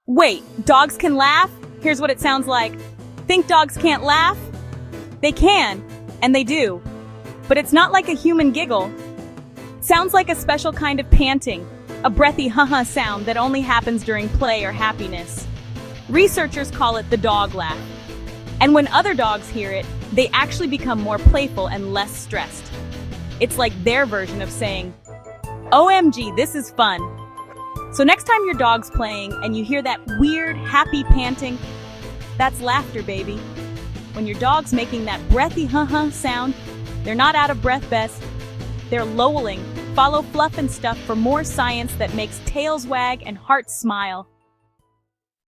Wait, dogs can laugh? Here's what it sounds like. Think dogs can't laugh? They can, and they do. But it's not like a human giggle. Sounds like a special kind of panting, a breathy ha-ha sound that only happens during play or happiness. Researchers call it the dog laugh. And when other dogs hear it, they actually become more playful and less stressed. It's like their version of saying, OMG, this is fun. So next time your dog's playing and you hear that weird, happy panting, that's laughter, baby. When your dog's making that breathy huh-huh sound, they're not out of breath, Bess. They're lowling. Follow Fluff and Stuff for more science that makes tails wag and hearts smile.